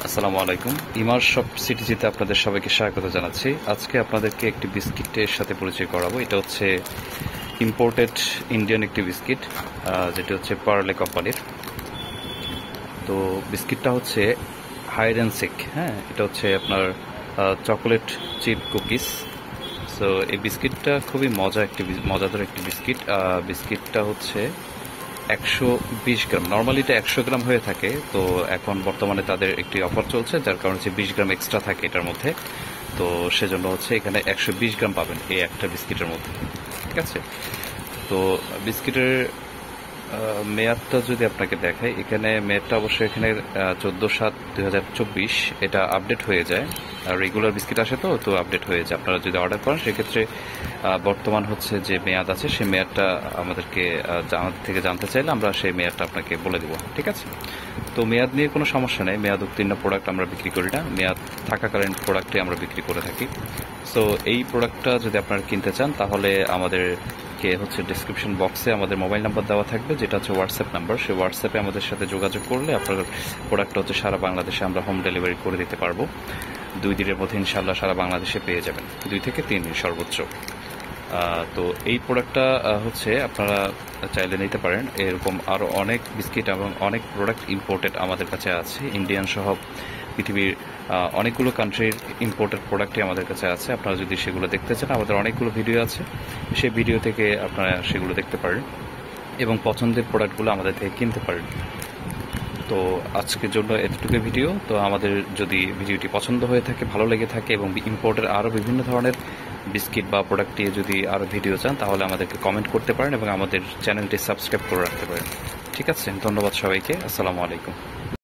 আসসালামু আলাইকুম। ইমার শপ সিটিজিতে আপনাদের সবাইকে স্বাগত জানাচ্ছি। আজকে আপনাদেরকে একটি বিস্কিটের সাথে পরিচয় করাবো। এটা হচ্ছে ইম্পোর্টেড ইন্ডিয়ান একটি বিস্কিট, যেটি হচ্ছে পার্লে কোম্পানির। তো বিস্কিটটা হচ্ছে হাইড অ্যান্ড সিক। হ্যাঁ, এটা হচ্ছে আপনার চকোলেট চিপ কুকিজ। সো এই বিস্কিটটা খুবই মজাদার একটি বিস্কিট। বিস্কিটটা হচ্ছে 120 গ্রাম, নর্মালি এটা 100 গ্রাম হয়ে থাকে। তো এখন বর্তমানে তাদের একটি অফার চলছে, যার কারণে হচ্ছে 20 গ্রাম এক্সট্রা থাকে এটার মধ্যে। তো সেজন্য হচ্ছে এখানে 120 গ্রাম পাবেন এই একটা বিস্কিটের মধ্যে। ঠিক আছে। তো বিস্কিটের মেয়াদটা যদি আপনাকে দেখাই, এখানে মেয়াদটা অবশ্যই এখানে 14/7/2024 এটা আপডেট হয়ে যায়। আর রেগুলার বিস্কিট আসে তো আপডেট হয়ে যায়। আপনারা যদি অর্ডার করেন সেক্ষেত্রে বর্তমান হচ্ছে যে মেয়াদ আছে সেই মেয়াদটা আমাদের থেকে জানতে চাইলে আমরা সেই মেয়াদটা আপনাকে বলে দেবো। ঠিক আছে। তো মেয়াদ নিয়ে কোনো সমস্যা নেই। মেয়াদ উত্তীর্ণ প্রোডাক্ট আমরা বিক্রি করি না, মেয়াদ থাকাকালীন প্রোডাক্টই আমরা বিক্রি করে থাকি। সো এই প্রোডাক্টটা যদি আপনারা কিনতে চান তাহলে আমাদেরকে হচ্ছে ডিসক্রিপশন বক্সে আমাদের মোবাইল নাম্বার দেওয়া থাকবে, যেটা হচ্ছে হোয়াটসঅ্যাপ নাম্বার। সেই হোয়াটসঅ্যাপে আমাদের সাথে যোগাযোগ করলে আপনার প্রোডাক্টটা হচ্ছে সারা বাংলাদেশে আমরা হোম ডেলিভারি করে দিতে পারবো। 2 দিনের মধ্যে ইনশাআল্লাহ সারা বাংলাদেশে পেয়ে যাবেন, 2 থেকে 3 দিন সর্বোচ্চ। তো এই প্রোডাক্টটা হচ্ছে আপনারা চাইলে নিতে পারেন। এরকম আরও অনেক বিস্কিট এবং অনেক প্রোডাক্ট ইম্পোর্টেড আমাদের কাছে আছে, ইন্ডিয়ান সহ পৃথিবীর অনেকগুলো কান্ট্রির ইম্পোর্টেড প্রোডাক্টই আমাদের কাছে আছে। আপনারা যদি সেগুলো দেখতে চান, আমাদের অনেকগুলো ভিডিও আছে, সেই ভিডিও থেকে আপনারা সেগুলো দেখতে পারেন এবং পছন্দের প্রোডাক্টগুলো আমাদের থেকে কিনতে পারেন। তো আজকের জন্য এতটুকু ভিডিও। তো আমাদের যদি ভিডিওটি পছন্দ হয়ে থাকে, ভালো লেগে থাকে এবং ইম্পোর্টের আরও বিভিন্ন ধরনের বিস্কিট বা প্রোডাক্ট দিয়ে যদি আরও ভিডিও চান তাহলে আমাদেরকে কমেন্ট করতে পারেন এবং আমাদের চ্যানেলটি সাবস্ক্রাইব করে রাখতে পারেন। ঠিক আছে, ধন্যবাদ সবাইকে। আসসালামু আলাইকুম।